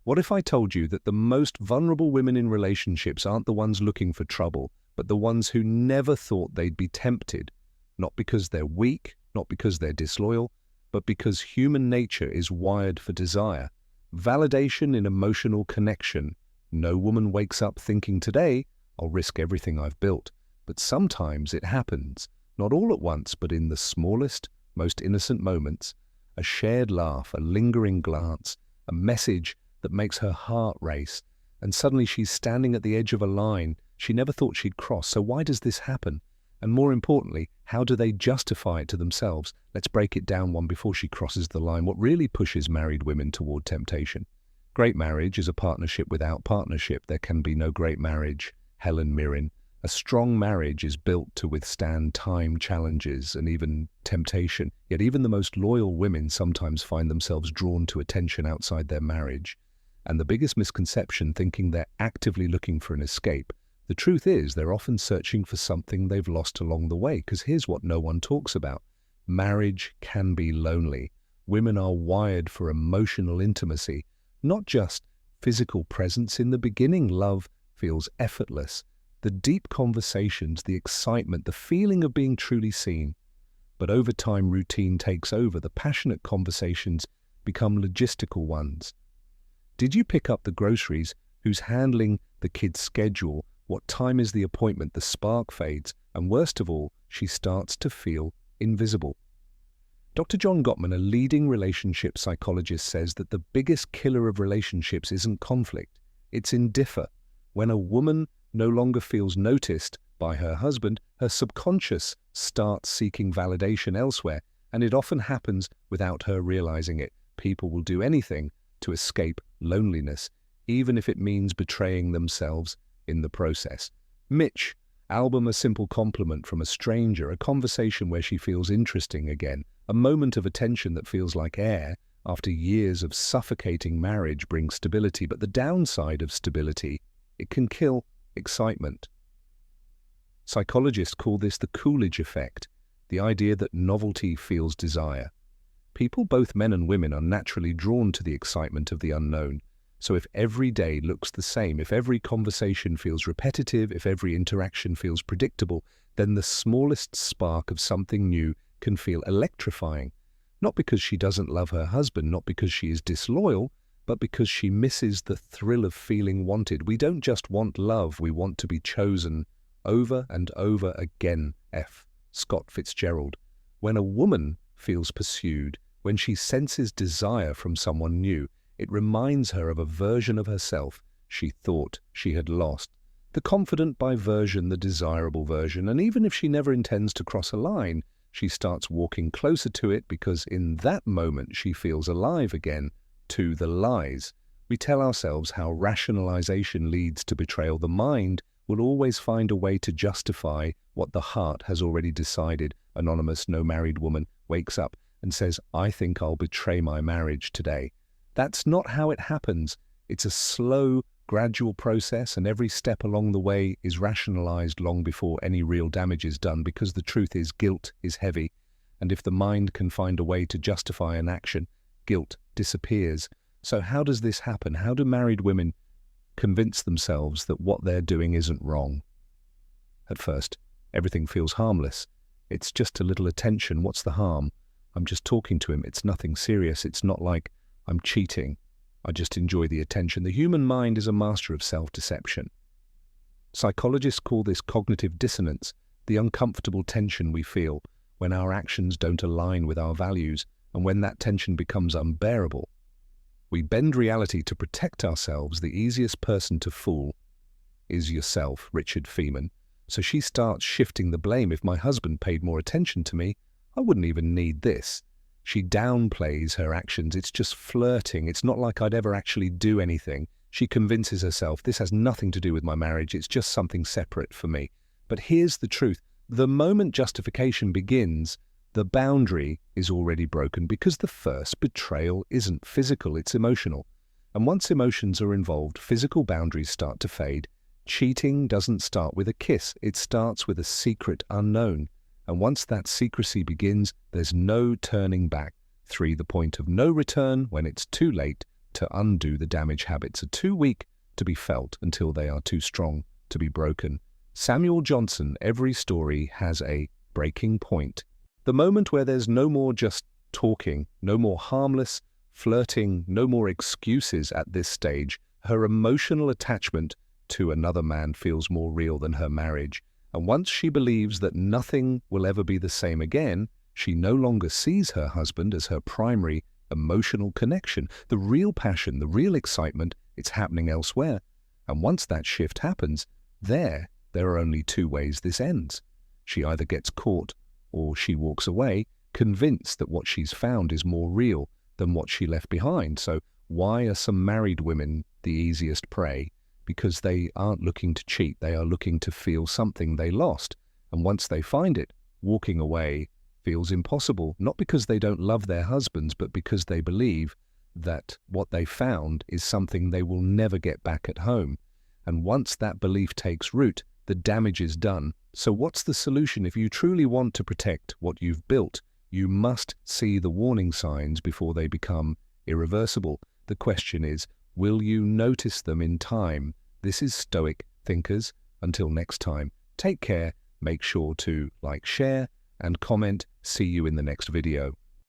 What if I told you that the most vulnerable women in relationships aren't the ones looking for trouble, but the ones who never thought they'd be tempted, not because they're weak, not because they're disloyal, but because human nature is wired for desire, validation in emotional connection. No woman wakes up thinking today, I'll risk everything I've built. But sometimes it happens, not all at once, but in the smallest, most innocent moments. A shared laugh, a lingering glance, a message that makes her heart race, and suddenly she's standing at the edge of a line she never thought she'd cross. So why does this happen? And more importantly, how do they justify it to themselves? Let's break it down one before she crosses the line. What really pushes married women toward temptation? Great marriage is a partnership without partnership. There can be no great marriage. Helen Mirren. A strong marriage is built to withstand time, challenges, and even temptation. Yet even the most loyal women sometimes find themselves drawn to attention outside their marriage. And the biggest misconception, thinking they're actively looking for an escape. The truth is, they're often searching for something they've lost along the way, because here's what no one talks about. Marriage can be lonely. Women are wired for emotional intimacy, not just physical presence. In the beginning, love feels effortless. The deep conversations, the excitement, the feeling of being truly seen. But over time, routine takes over. The passionate conversations become logistical ones. Did you pick up the groceries? Who's handling the kid's schedule? What time is the appointment? The spark fades. And worst of all, she starts to feel invisible. Dr. John Gottman, a leading relationship psychologist, says that the biggest killer of relationships isn't conflict, it's indiffer. When a woman no longer feels noticed by her husband, her subconscious starts seeking validation elsewhere, and it often happens without her realizing it. People will do anything to escape loneliness, even if it means betraying themselves in the process. Mitch, album A Simple Compliment from a Stranger, a conversation where she feels interesting again, a moment of attention that feels like air after years of suffocating marriage brings stability. But the downside of stability, it can kill excitement. Psychologists call this the Coolidge effect, the idea that novelty fuels desire. People, both men and women, are naturally drawn to the excitement of the unknown. So if every day looks the same, if every conversation feels repetitive, if every interaction feels predictable, then the smallest spark of something new can feel electrifying. Not because she doesn't love her husband, not because she is disloyal, but because she misses the thrill of feeling wanted. We don't just want love, we want to be chosen over and over again. F. Scott Fitzgerald. When a woman feels pursued, when she senses desire from someone new, it reminds her of a version of herself she thought she had lost. The confident by version, the desirable version, and even if she never intends to cross a line, she starts walking closer to it because in that moment she feels alive again to the lies. We tell ourselves how rationalization leads to betrayal. The mind will always find a way to justify what the heart has already decided. Anonymous, no married woman, wakes up and says, I think I'll betray my marriage today. That's not how it happens. It's a slow, gradual process, and every step along the way is rationalized long before any real damage is done, because the truth is guilt is heavy, and if the mind can find a way to justify an action, guilt disappears. So how does this happen? How do married women convince themselves that what they're doing isn't wrong? At first, everything feels harmless. It's just a little attention. What's the harm? I'm just talking to him. It's nothing serious. It's not like I'm cheating. I just enjoy the attention. The human mind is a master of self-deception. Psychologists call this cognitive dissonance, the uncomfortable tension we feel when our actions don't align with our values, and when that tension becomes unbearable. We bend reality to protect ourselves. The easiest person to fool is yourself, Richard Feynman. So she starts shifting the blame. If my husband paid more attention to me, I wouldn't even need this. She downplays her actions. It's just flirting. It's not like I'd ever actually do anything. She convinces herself this has nothing to do with my marriage. It's just something separate for me. But here's the truth. The moment justification begins, the boundary is already broken, because the first betrayal isn't physical, it's emotional. And once emotions are involved, physical boundaries start to fade. Cheating doesn't start with a kiss. It starts with a secret unknown. And once that secrecy begins, there's no turning back. 3. The point of no return. When it's too late, to undo the damage. Habits are too weak to be felt until they are too strong to be broken. Samuel Johnson, every story has a breaking point. The moment where there's no more just talking, no more harmless flirting, no more excuses at this stage. Her emotional attachment to another man feels more real than her marriage. And once she believes that nothing will ever be the same again, she no longer sees her husband as her primary emotional connection. The real passion, the real excitement, it's happening elsewhere. And once that shift happens, there are only two ways this ends. She either gets caught or she walks away, convinced that what she's found is more real than what she left behind. So why are some married women the easiest prey? Because they aren't looking to cheat, they are looking to feel something they lost. And once they find it, walking away feels impossible, not because they don't love their husbands, but because they believe that what they found is something they will never get back at home. And once that belief takes root, the damage is done. So what's the solution? If you truly want to protect what you've built, you must see the warning signs before they become irreversible. The question is, will you notice them in time? This is Stoic Thinkers. Until next time, take care, make sure to like, share, and comment. See you in the next video.